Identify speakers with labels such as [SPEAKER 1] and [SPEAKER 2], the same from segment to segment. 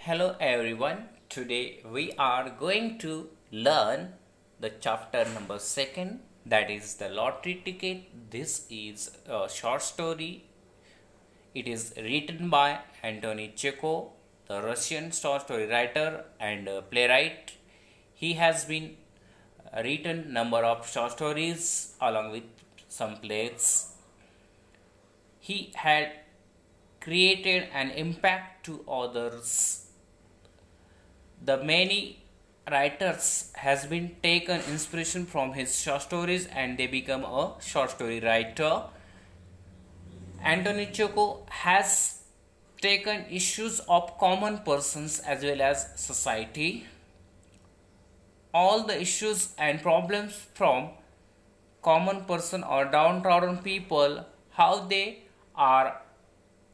[SPEAKER 1] Hello everyone. Today we are going to learn the chapter number 2, that is the lottery ticket. This is a short story. It is written by Anton Chekhov, the Russian short story writer and playwright. He has been written number of short stories along with some plays. He had created an impact to others. The many writers has been taken inspiration from his short stories and they become a short story writer. Anthony Chekhov has taken issues of common persons as well as society. All the issues and problems from common person or downtrodden people, how they are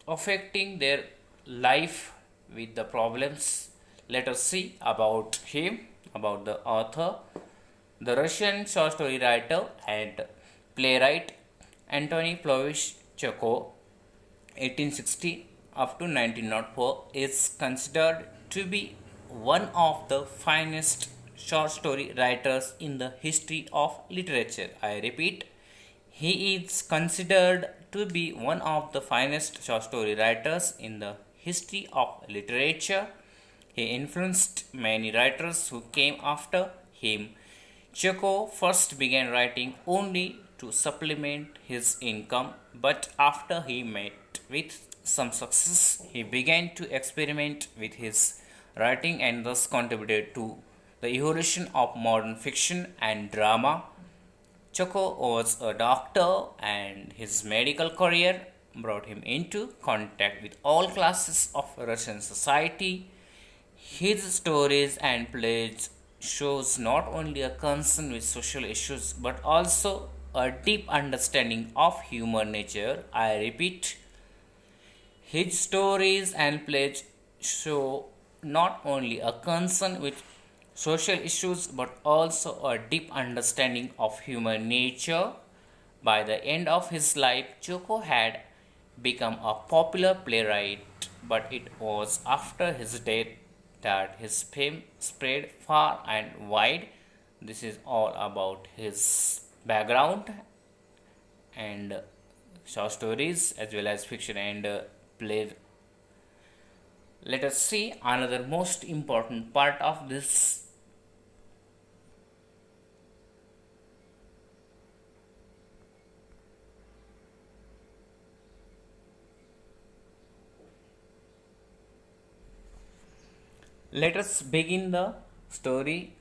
[SPEAKER 1] affecting their life with the problems. Let us see about him, about the author, the Russian short story writer and playwright Anthony Pavlovich Chekhov, 1860 up to 1904, is considered to be one of the finest short story writers in the history of literature. I repeat, he is considered to be one of the finest short story writers in the history of literature. He influenced many writers who came after him. Chekhov first began writing only to supplement his income, but after he met with some success, he began to experiment with his writing and thus contributed to the evolution of modern fiction and drama. Chekhov was a doctor and his medical career brought him into contact with all classes of Russian society. His stories and plays shows not only a concern with social issues but also a deep understanding of human nature. I repeat, his stories and plays show not only a concern with social issues but also a deep understanding of human nature. By the end of his life, Chekhov had become a popular playwright, but it was after his death that his fame spread far and wide. This is all about his background and short stories as well as fiction and plays. Let us see another most important part of this. Let us begin the story.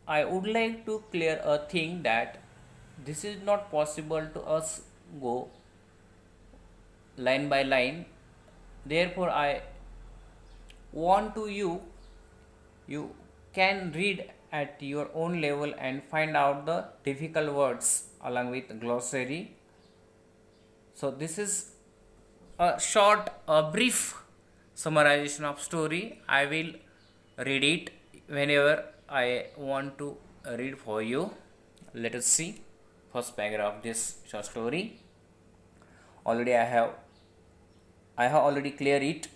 [SPEAKER 1] I would like to clear a thing that this is not possible to us go line by line. Therefore, I want to you can read at your own level and find out the difficult words along with glossary. So this is a short, a brief summarization of story. I will read it whenever I want to read for you. Let us see first paragraph of this short story. Already I have already cleared it.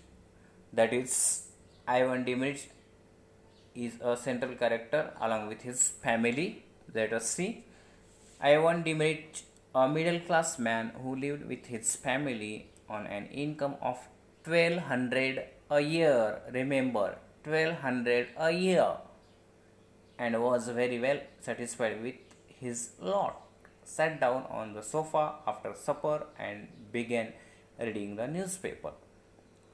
[SPEAKER 1] That is, Ivan Dimitri is a central character along with his family. Let us see. Ivan Dimitri, a middle class man who lived with his family on an income of 1200 a year. Remember, 1200 a year, and was very well satisfied with his lot. Sat down on the sofa after supper and began reading the newspaper.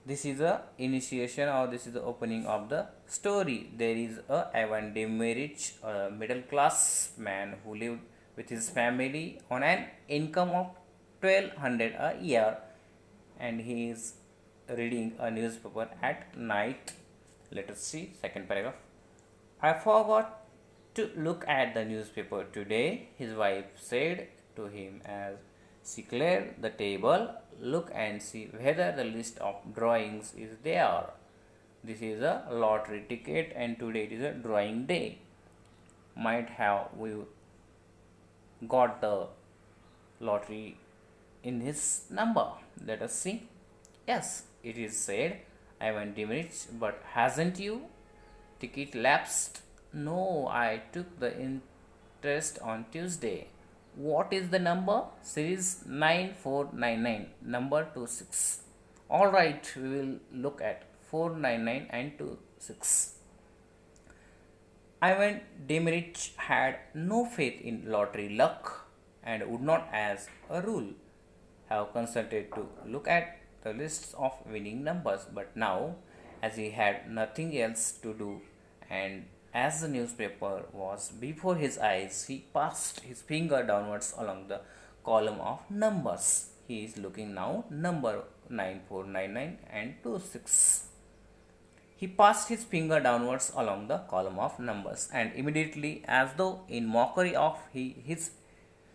[SPEAKER 1] This is the initiation, or this is the opening of the story. There is a Ivan Demirich, a middle class man who lived with his family on an income of 1200 a year, and he is reading a newspaper at night. Let us see second paragraph. I forgot to look at the newspaper today, his wife said to him as she cleared the table. Look and see whether the list of drawings is there. This is a lottery ticket and today it is a drawing day. Might have we got the lottery in his number. Let us see. Yes, it is said. I went demerits, but hasn't you? Ticket lapsed? No, I took the interest on Tuesday. What is the number? Series 9499, number 26. Alright, we will look at 499 and 26. I went demerit had no faith in lottery luck and would not, as a rule, have consulted to look at the lists of winning numbers. But now, as he had nothing else to do and as the newspaper was before his eyes, he passed his finger downwards along the column of numbers. He is looking now number 9499 and 26. He passed his finger downwards along the column of numbers, and immediately, as though in mockery of his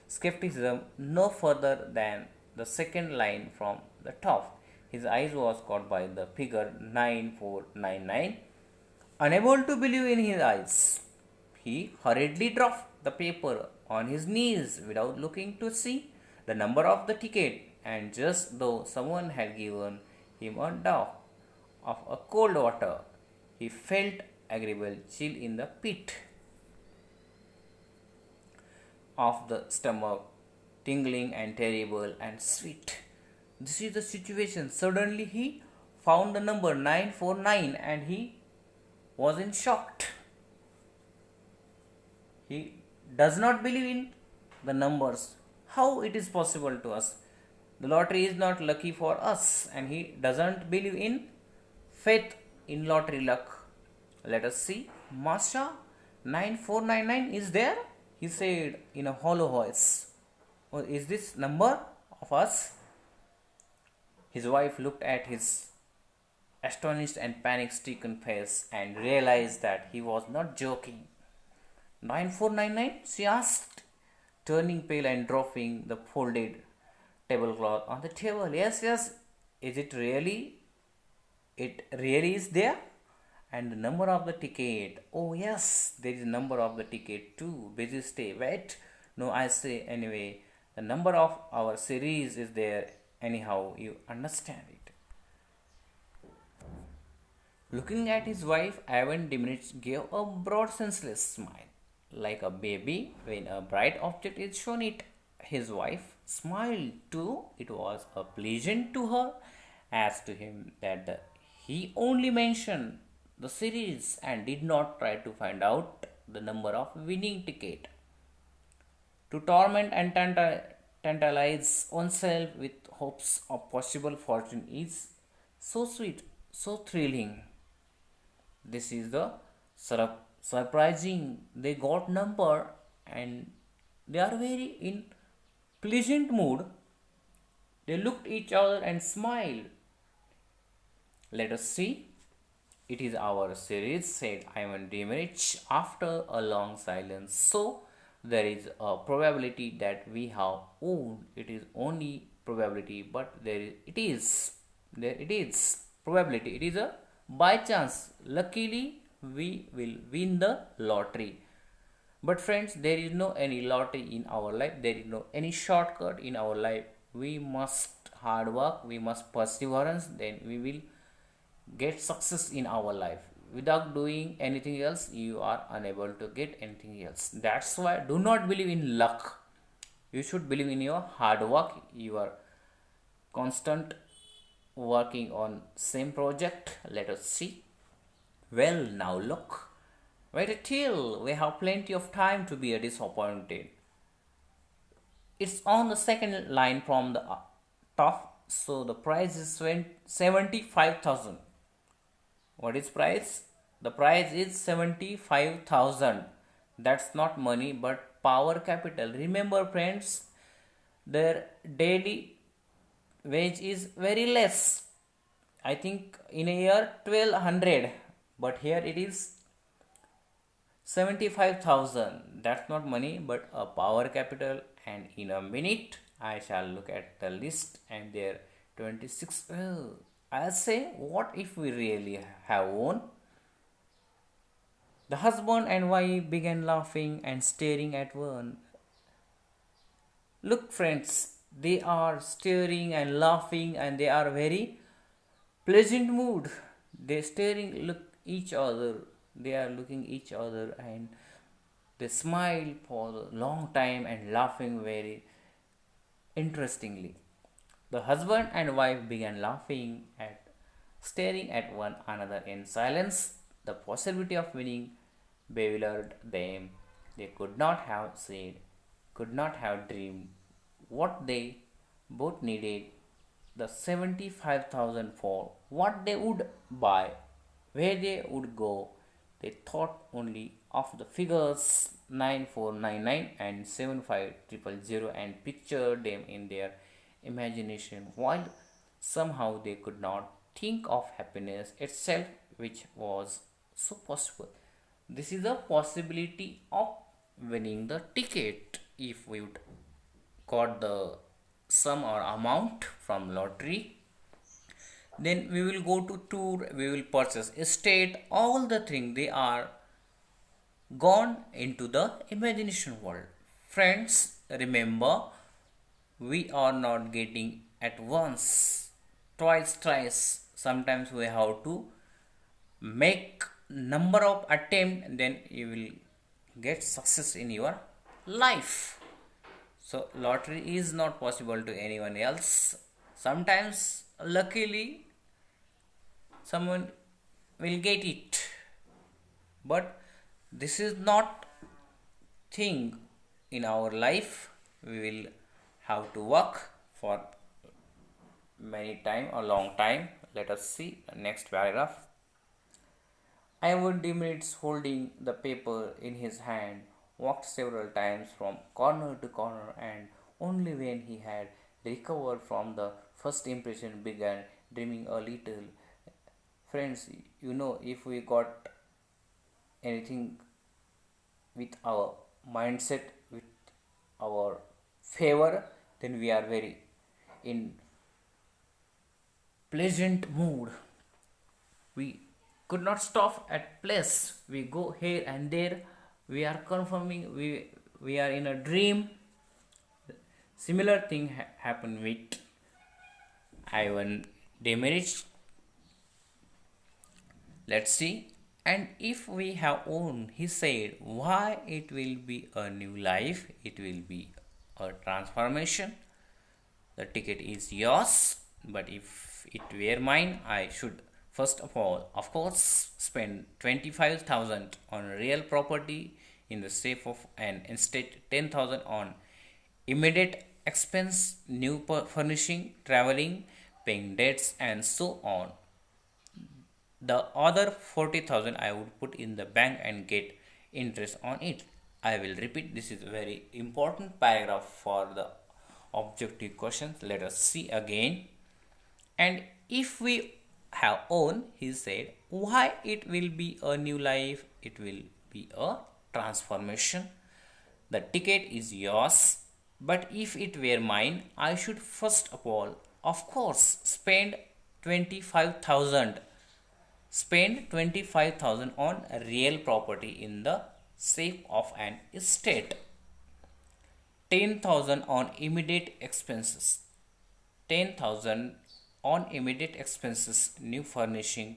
[SPEAKER 1] skepticism, no further than the second line from the top, his eyes was caught by the figure 9499. Unable to believe in his eyes, he hurriedly dropped the paper on his knees without looking to see the number of the ticket, and just though someone had given him a draught of a cold water, he felt agreeable chill in the pit of the stomach, tingling and terrible and sweet. This is the situation. Suddenly he found the number 949 and he was in shock. He does not believe in the numbers. How it is possible to us? The lottery is not lucky for us, and he doesn't believe in faith in lottery luck. Let us see. Masha, 9499 is there? He said in a hollow voice. Oh, is this number of us? His wife looked at his astonished and panic-stricken face and realized that he was not joking. 9499? She asked, turning pale and dropping the folded tablecloth on the table. Yes, yes. Is it really? It really is there? And the number of the ticket. Oh, yes, there is a number of the ticket too. Busy stay. Wait. No, I say anyway. The number of our series is there. Anyhow, you understand it. Looking at his wife, Ivan Dimitri gave a broad, senseless smile, like a baby when a bright object is shown it. His wife smiled too. It was a pleasant to her as to him that he only mentioned the series and did not try to find out the number of winning ticket. To torment and tantalize oneself with hopes of possible fortune is so sweet, so thrilling. This is the surprising. They got number and they are very in pleasant mood. They looked each other and smiled. Let us see. It is our series, said Ivan Demirich after a long silence. So there is a probability that we have owned. It is only probability, but it is probability. It is a by chance. Luckily, we will win the lottery. But friends, there is no any lottery in our life. There is no any shortcut in our life. We must hard work. We must perseverance. Then we will get success in our life. Without doing anything else, you are unable to get anything else. That's why do not believe in luck. You should believe in your hard work, your constant working on same project. Let us see. Well, now look. Wait till we have plenty of time to be disappointed. It's on the second line from the top. So the price is 75,000. What is price? The price is 75,000. That's not money but power capital. Remember friends, their daily wage is very less. I think in a year 1200, but here it is 75,000. That's not money but a power capital. And in a minute I shall look at the list and there 26. I'll say, what if we really have won? The husband and wife began laughing and staring at one. Look friends, they are staring and laughing and they are very pleasant mood. They staring look each other. They are looking each other and they smile for a long time and laughing very interestingly. The husband and wife began laughing at staring at one another in silence. The possibility of winning bewildered them. They could not have said, could not have dreamed what they both needed the 75,000 for, what they would buy, where they would go. They thought only of the figures 9499 and 75000 and pictured them in their imagination, while somehow they could not think of happiness itself, which was so possible. This is a possibility of winning the ticket if we would got the sum or amount from lottery. Then we will go to tour, we will purchase estate, all the things they are gone into the imagination world. Friends, remember, we are not getting at once, twice, thrice. Sometimes we have to make number of attempt, then you will get success in your life. So lottery is not possible to anyone else. Sometimes luckily someone will get it, but this is not thing in our life. We will have to work for many time or long time. Let us see the next paragraph. Ivan Dimitz, holding the paper in his hand, walked several times from corner to corner, and only when he had recovered from the first impression began dreaming a little. Friends, if we got anything with our mindset, with our favor, then we are very in pleasant mood. We could not stop at place. We go here and there. We are confirming we are in a dream. Similar thing happened with Ivan Demerich. Let's see. And if we have owned, he said, why it will be a new life, it will be a transformation. The ticket is yours, but if it were mine, I should first of all, of course, spend 25,000 on real property in the safe of an estate, 10,000 on immediate expense, new furnishing, traveling, paying debts, and so on. The other 40,000 I would put in the bank and get interest on it. I will repeat, this is a very important paragraph for the objective questions. Let us see again. And if we have owned, he said, why it will be a new life, it will be a transformation. The ticket is yours, but if it were mine, I should first of all, of course, spend 25,000 on real property in the safe of an estate, 10,000 on immediate expenses, 10,000 on immediate expenses, new furnishing,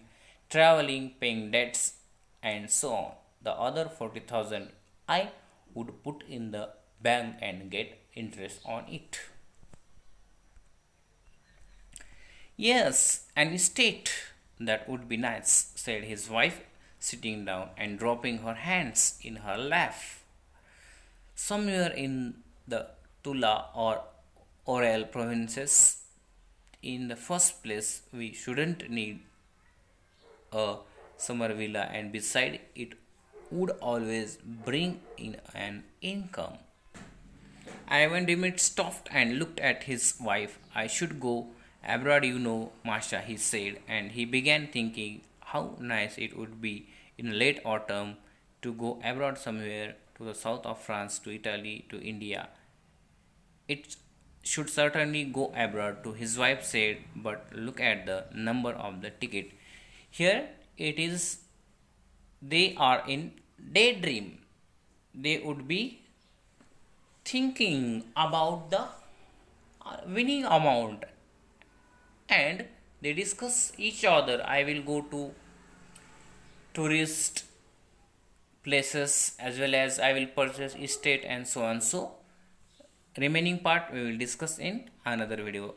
[SPEAKER 1] traveling, paying debts, and so on. The other 40,000 I would put in the bank and get interest on it. Yes, an estate, that would be nice, said his wife, sitting down and dropping her hands in her lap. Somewhere in the Tula or Oral provinces, in the first place, we shouldn't need a summer villa, and beside it would always bring in an income. Ivan Dimit stopped and looked at his wife. I should go abroad, Masha, he said, and he began thinking how nice it would be in late autumn to go abroad somewhere to the south of France, to Italy, to India. It should certainly go abroad too, his wife said, but look at the number of the ticket. Here it is, they are in daydream. They would be thinking about the winning amount, and they discuss each other. I will go to tourist places as well as I will purchase estate and so on. So remaining part we will discuss in another video.